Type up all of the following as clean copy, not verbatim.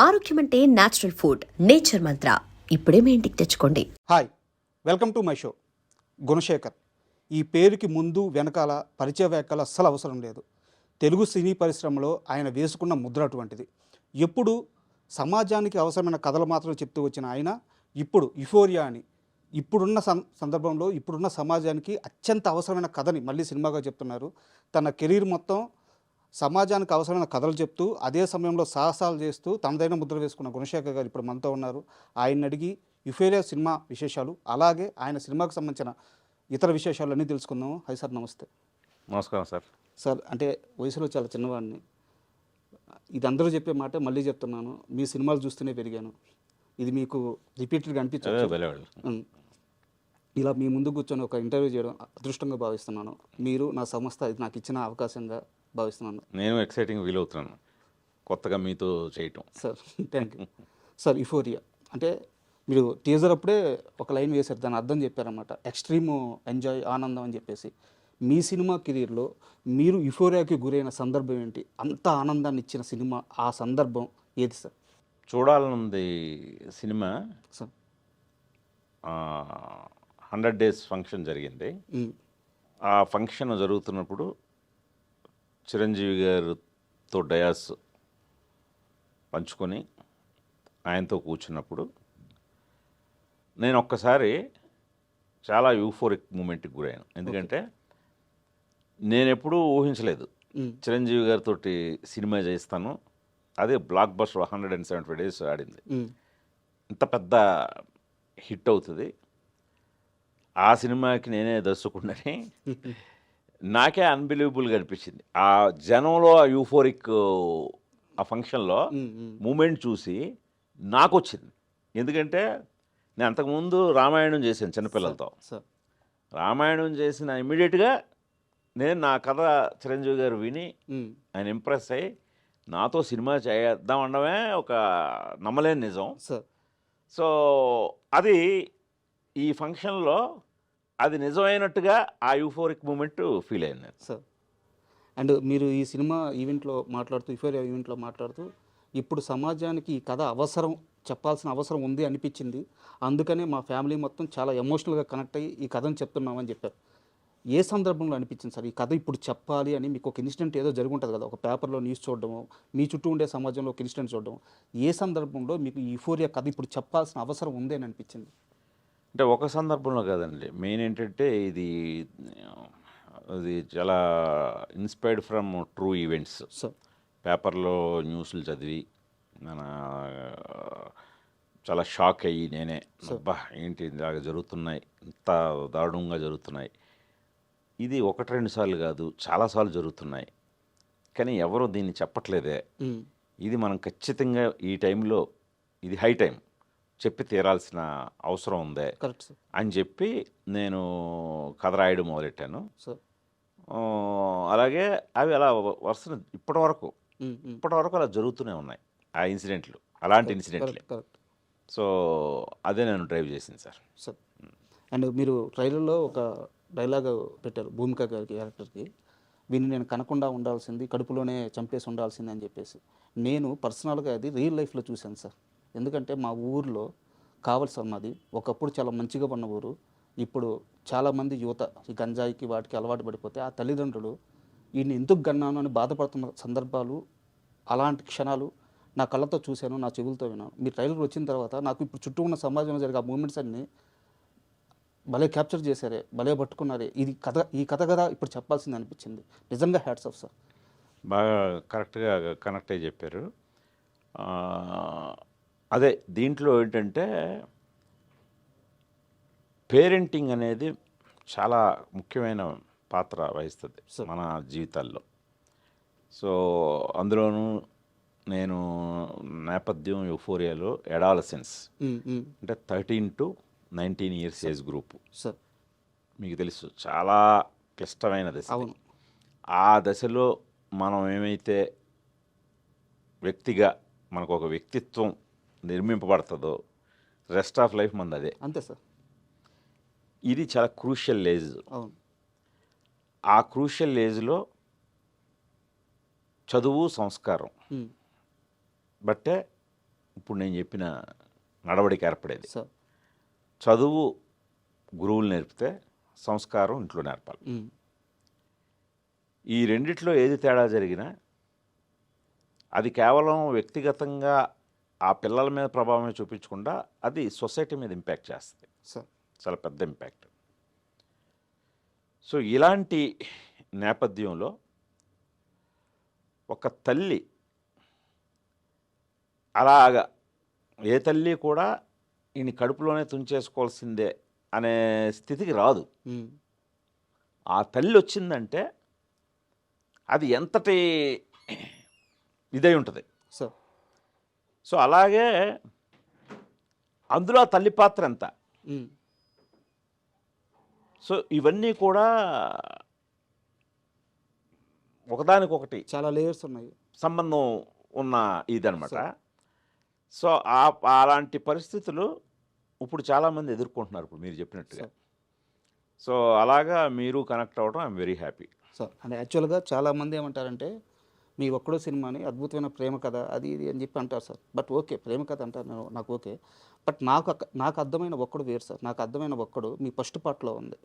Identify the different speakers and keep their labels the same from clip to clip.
Speaker 1: ఆరోగ్యం అంటే natural food. Nature మంత్ర ఇప్పుడే మీ ఇంటికి తెచ్చుకోండి.
Speaker 2: Hi, welcome to my show. Gunasekhar. ఈ పేరుకి ముందు వెనకాల పరిచయ వ్యాఖ్యలు అస్సలు అవసరం లేదు. తెలుగు సినీ పరిశ్రమలో ఆయన వేసుకున్న ముద్ర అటువంటిది. ఎప్పుడు సమాజానికి అవసరమైన కథలు మాత్రం చెప్తూ వచ్చిన ఆయన ఇప్పుడు యుఫోరియా అని ఇప్పుడున్న సందర్భంలో ఇప్పుడున్న సమాజానికి అత్యంత అవసరమైన కథని మళ్ళీ సినిమాగా చెప్తున్నారు. తన కెరీర్ మొత్తం సమాజానికి అవసరమైన కథలు చెప్తూ అదే సమయంలో సాహసాలు చేస్తూ తనదైన ముద్ర వేసుకున్న గుణశేఖర్ గారు ఇప్పుడు మనతో ఉన్నారు. ఆయన అడిగి యుఫోరియా సినిమా విశేషాలు, అలాగే ఆయన సినిమాకు సంబంధించిన ఇతర విశేషాలు అన్నీ తెలుసుకుందాము. హై సార్, నమస్తే.
Speaker 3: నమస్కారం సార్.
Speaker 2: సార్, అంటే వయసులో చాలా చిన్నవాడిని. ఇది అందరూ చెప్పే మాట మళ్ళీ చెప్తున్నాను, మీ సినిమాలు చూస్తూనే పెరిగాను. ఇది మీకు రిపీటెడ్గా అనిపించదు. ఇలా మీ ముందు కూర్చొని ఒక ఇంటర్వ్యూ చేయడం అదృష్టంగా భావిస్తున్నాను. మీరు నా సంస్థ ఇది నాకు ఇచ్చిన అవకాశంగా భావిస్తున్నాను.
Speaker 3: నేను ఎక్సైటింగ్ ఫీల్ అవుతున్నాను కొత్తగా మీతో చేయటం.
Speaker 2: Sir, thank you. Sir, euphoria అంటే మీరు టీజర్ అప్పుడే ఒక లైన్ వేశారు, దాని అర్థం చెప్పారన్నమాట. ఎక్స్ట్రీమ్ ఎంజాయ్, ఆనందం అని చెప్పేసి. మీ సినిమా కెరీర్లో మీరు యుఫోరియాకి గురైన సందర్భం ఏంటి? అంత ఆనందాన్ని ఇచ్చిన సినిమా, ఆ సందర్భం ఏది సార్?
Speaker 3: చూడాలనుంది సినిమా.
Speaker 2: సార్,
Speaker 3: 100 days ఫంక్షన్ జరిగింది. ఆ ఫంక్షన్ జరుగుతున్నప్పుడు చిరంజీవి గారితో డయాస్ పంచుకొని ఆయనతో కూర్చున్నప్పుడు నేను ఒక్కసారి చాలా యూఫోరిక్ మూమెంట్కి గురయ్యాను. ఎందుకంటే నేను ఎప్పుడూ ఊహించలేదు చిరంజీవి గారితో సినిమా చేస్తాను. అదే బ్లాక్ బస్టర్ 175 days ఆడింది. ఇంత పెద్ద హిట్ అవుతుంది, ఆ సినిమాకి నేనే దర్శకుడిని నాకే అన్బిలీవబుల్గా అనిపించింది. ఆ జనంలో ఆ యూఫోరిక్ ఆ ఫంక్షన్లో మూమెంట్ చూసి నాకు వచ్చింది. ఎందుకంటే నేను అంతకుముందు రామాయణం చేశాను చిన్నపిల్లలతో. రామాయణం చేసిన ఇమ్మీడియట్గా నేను నా కథ చిరంజీవి గారు విని ఆయన ఇంప్రెస్ అయ్యి నాతో సినిమా చేద్దాం అనడమే ఒక నమ్మలేని నిజం. సో అది ఈ ఫంక్షన్లో అది నిజమైనట్టుగా ఆ యూఫోరిక్ మూమెంట్ ఫీల్ అయింది
Speaker 2: సార్. అండ్ మీరు ఈ సినిమా ఈవెంట్లో మాట్లాడుతూ, యుఫోరియా ఈవెంట్లో మాట్లాడుతూ, ఇప్పుడు సమాజానికి ఈ కథ అవసరం, చెప్పాల్సిన అవసరం ఉంది అనిపించింది, అందుకనే మా ఫ్యామిలీ మొత్తం చాలా ఎమోషనల్గా కనెక్ట్ అయ్యి ఈ కథను చెప్తున్నామని చెప్పారు. ఏ సందర్భంలో అనిపించింది సార్ ఈ కథ ఇప్పుడు చెప్పాలి అని? మీకు ఒక ఇన్సిడెంట్ ఏదో జరుగుంటుంది కదా, ఒక పేపర్లో న్యూస్ చూడడము, మీ చుట్టూ ఉండే సమాజంలో ఒక ఇన్సిడెంట్ చూడడం, ఏ సందర్భంలో మీకు ఈ యుఫోరియా కథ ఇప్పుడు చెప్పాల్సిన అవసరం ఉంది అని అనిపించింది?
Speaker 3: అంటే ఒక సందర్భంలో కాదండి, మెయిన్ ఏంటంటే ఇది చాలా ఇన్స్పైర్డ్ ఫ్రమ్ ట్రూ ఈవెంట్స్. పేపర్లో న్యూస్లు చదివి మన చాలా షాక్ అయ్యి నేనే, అబ్బా ఏంటి ఇలాగ జరుగుతున్నాయి, ఇంత దారుణంగా జరుగుతున్నాయి, ఇది 1-2 సార్లు కాదు చాలాసార్లు జరుగుతున్నాయి, కానీ ఎవరు దీన్ని చెప్పట్లేదే, ఇది మనం ఖచ్చితంగా ఈ టైంలో ఇది హై టైం చెప్పి తీరాల్సిన అవసరం ఉందే అని చెప్పి నేను కథ రాయడం మొదలెట్టాను. అలాగే అవి అలా వరుస ఇప్పటి వరకు అలా జరుగుతూనే ఉన్నాయి ఆ ఇన్సిడెంట్లు, అలాంటి ఇన్సిడెంట్లే. సో అదే నేను డ్రైవ్ చేసింది సార్.
Speaker 2: అండ్ మీరు ట్రైలర్లో ఒక డైలాగ్ పెట్టారు భూమిక గారి క్యారెక్టర్కి, వీని నేను కనకుండా ఉండాల్సింది, కడుపులోనే చంపేసి ఉండాల్సింది అని చెప్పేసి. నేను పర్సనల్గా అది రియల్ లైఫ్లో చూశాను సార్. ఎందుకంటే మా ఊర్లో కావలసి ఉన్నది ఒకప్పుడు చాలా మంచిగా ఉన్న ఊరు, ఇప్పుడు చాలామంది యువత ఈ గంజాయికి వాటికి అలవాటు పడిపోతే ఆ తల్లిదండ్రులు ఈయన్ని ఎందుకు గన్నాను అని బాధపడుతున్న సందర్భాలు, అలాంటి క్షణాలు నా కళ్ళతో చూశాను, నా చెవులతో విన్నాను. మీ ట్రైలర్ వచ్చిన తర్వాత నాకు ఇప్పుడు చుట్టూ ఉన్న సమాజంలో జరిగే ఆ మూమెంట్స్ అన్నీ భలే క్యాప్చర్ చేశారే, భలే పట్టుకున్నారే, ఈ కథ కదా ఇప్పుడు చెప్పాల్సింది అనిపించింది. నిజంగా హ్యాట్స్ ఆఫ్ సార్.
Speaker 3: బాగా కరెక్ట్గా కనెక్ట్ అయ్యి చెప్పారు. అదే దీంట్లో ఏంటంటే పేరెంటింగ్ అనేది చాలా ముఖ్యమైన పాత్ర వహిస్తుంది మన జీవితాల్లో. సో అందులోనూ నేను నేపథ్యం యుఫోరియాలో అడాలసెన్స్ అంటే 13 to 19 years ఏజ్ గ్రూపు. మీకు తెలుసు చాలా క్లిష్టమైన దశ. ఆ దశలో మనం ఏమైతే వ్యక్తిగా మనకు ఒక వ్యక్తిత్వం నిర్మింపబడుతుందో రెస్ట్ ఆఫ్ లైఫ్ మనది అదే.
Speaker 2: అంతే సార్.
Speaker 3: ఇది చాలా క్రూషియల్ ఏజ్. ఆ క్రూషియల్ ఏజ్లో చదువు సంస్కారం బట్టే ఇప్పుడు నేను చెప్పిన నడవడిక ఏర్పడేది.
Speaker 2: సార్.
Speaker 3: చదువు గురువులు నేర్పితే సంస్కారం ఇంట్లో నేర్పాలి. ఈ రెండిట్లో ఏది తేడా జరిగినా అది కేవలం వ్యక్తిగతంగా ఆ పిల్లల మీద ప్రభావమే చూపించకుండా అది సొసైటీ మీద ఇంపాక్ట్ చేస్తుంది.
Speaker 2: సార్.
Speaker 3: చాలా పెద్ద ఇంపాక్ట్. సో ఇలాంటి నేపథ్యంలో ఒక తల్లి అలాగా ఏ తల్లి కూడా ఈయన కడుపులోనే తుంచేసుకోవాల్సిందే అనే స్థితికి రాదు. ఆ తల్లి వచ్చిందంటే అది ఎంతటి ఇదై ఉంటుంది.
Speaker 2: సార్.
Speaker 3: సో అలాగే అందులో ఆ తల్లి పాత్ర ఎంత. సో ఇవన్నీ కూడా ఒకదానికొకటి
Speaker 2: చాలా లేయర్స్ ఉన్నాయి,
Speaker 3: సంబంధం ఉన్న ఇదనమాట. సో అలాంటి పరిస్థితులు ఇప్పుడు చాలామంది ఎదుర్కొంటున్నారు ఇప్పుడు మీరు చెప్పినట్టుగా. సో అలాగా మీరు కనెక్ట్ అవ్వడం ఐఎమ్ వెరీ హ్యాపీ.
Speaker 2: సార్. అంటే యాక్చువల్గా చాలామంది ఏమంటారంటే మీ ఒక్కడో సినిమాని అద్భుతమైన ప్రేమ కథ అది ఇది అని చెప్పి అంటారు సార్. బట్ ఓకే, ప్రేమ కథ అంటారు, నాకు ఓకే. బట్ నాకు అర్థమైన ఒక్కడు వేరు సార్. నాకు అర్థమైన ఒక్కడు మీ ఫస్ట్ పార్ట్లో ఉంది.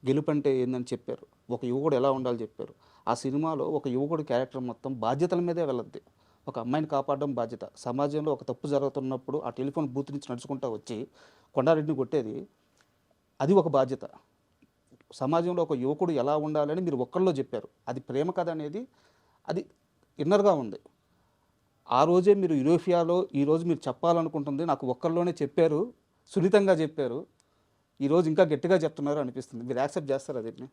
Speaker 2: గెలుపు అంటే ఏందని చెప్పారు, ఒక యువకుడు ఎలా ఉండాలి చెప్పారు. ఆ సినిమాలో ఒక యువకుడి క్యారెక్టర్ మొత్తం బాధ్యతల మీదే వెళ్ళద్ది. ఒక అమ్మాయిని కాపాడడం బాధ్యత, సమాజంలో ఒక తప్పు జరుగుతున్నప్పుడు ఆ టెలిఫోన్ బూత్ నుంచి నడుచుకుంటూ వచ్చి కొండారెడ్డిని కొట్టేది అది ఒక బాధ్యత. సమాజంలో ఒక యువకుడు ఎలా ఉండాలని మీరు ఒక్కళ్ళలో చెప్పారు. అది ప్రేమ కథ అనేది అది ఇన్నర్గా ఉంది. ఆ రోజే మీరు యూరోపియాలో ఈరోజు మీరు చెప్పాలనుకుంటుంది నాకు ఒక్కళ్ళలోనే చెప్పారు, సున్నితంగా చెప్పారు, ఈరోజు ఇంకా గట్టిగా చెప్తున్నారు అనిపిస్తుంది. మీరు యాక్సెప్ట్ చేస్తారు అదేంటి?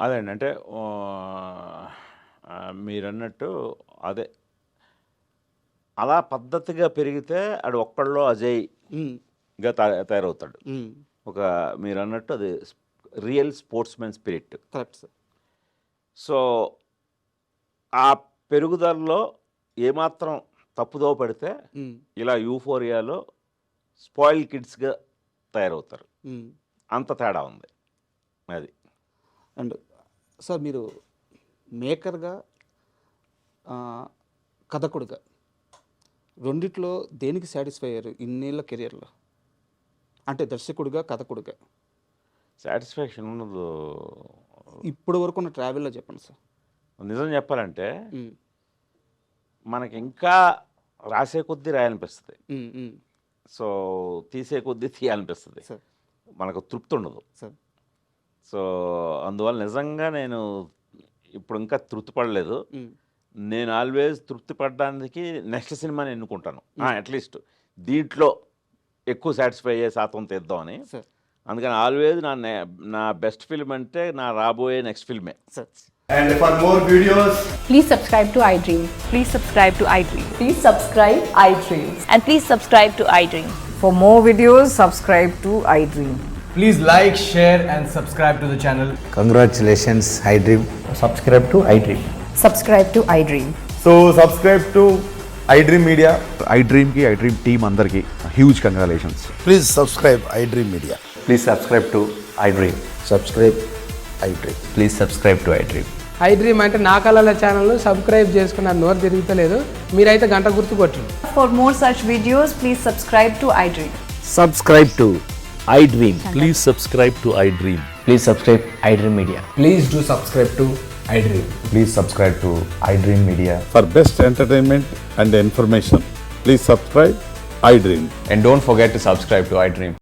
Speaker 3: అదే అండి, అంటే మీరన్నట్టు అదే అలా పద్ధతిగా పెరిగితే అది ఒక్కళ్ళలో అజయ్గా తయారవుతాడు. ఒక మీరు అన్నట్టు అది real sportsmen spirit.
Speaker 2: Correct sir.
Speaker 3: So ఆ పెరుగుదలలో ఏమాత్రం తప్పుదో పడితే ఇలా యూఫోరియాలో స్పాయిల్ కిడ్స్గా తయారవుతారు. అంత తేడా ఉంది అది.
Speaker 2: అండ్ సార్ మీరు మేకర్గా కథకుడుగా రెండిట్లో దేనికి సాటిస్ఫై అయ్యారు ఇన్నేళ్ళ కెరియర్లో? అంటే దర్శకుడిగా కథకుడిగా
Speaker 3: సాటిస్ఫాక్షన్ ఉన్నది
Speaker 2: ఇప్పటి వరకు ఉన్న ట్రావెల్లో చెప్పండి సార్.
Speaker 3: నిజం చెప్పాలంటే మనకి ఇంకా రాసే కొద్దీ రాయాలనిపిస్తుంది, సో తీసే కొద్దీ తీయాలనిపిస్తుంది, మనకు తృప్తి ఉండదు
Speaker 2: సార్.
Speaker 3: సో అందువల్ల నిజంగా నేను ఇప్పుడు ఇంకా తృప్తి పడలేదు. నేను ఆల్వేస్ తృప్తి పడడానికి నెక్స్ట్ సినిమాని ఎన్నుకుంటాను, అట్లీస్ట్ దీంట్లో ఎక్కువ సాటిస్ఫై అయ్యే శాతం తీద్దామని. అందుకని ఆల్వేస్ నా బెస్ట్ ఫిల్మ్ అంటే నా రాబోయే next ఫిల్మే.
Speaker 4: And for more videos,
Speaker 5: please subscribe to iDream.
Speaker 6: Please subscribe to iDream.
Speaker 5: Please subscribe iDream.
Speaker 6: And please subscribe to iDream.
Speaker 7: For more videos, subscribe to iDream.
Speaker 4: please like, share and subscribe to the channel.
Speaker 8: Congratulations, iDream.
Speaker 9: Subscribe to iDream.
Speaker 5: Subscribe to iDream.
Speaker 4: So subscribe to iDream Media.
Speaker 10: iDream ki iDream team andarki huge congratulations.
Speaker 8: Please subscribe iDream Media.
Speaker 9: Please subscribe to iDream.
Speaker 8: Subscribe iDream.
Speaker 9: Please subscribe to iDream.
Speaker 11: iDream అంటే నా కళల channel subscribe చేసుకున్న నోరు తిరుగుతలేదు, మీరైతే గంట గుర్తు కొట్టండి.
Speaker 6: For more such videos, please subscribe to iDream.
Speaker 9: Subscribe to iDream.
Speaker 12: Please subscribe to iDream.
Speaker 9: Please subscribe iDream Media.
Speaker 4: Please do subscribe to iDream.
Speaker 10: Please subscribe to iDream Media.
Speaker 12: For best entertainment and information, please subscribe iDream.
Speaker 9: And don't forget to subscribe to iDream.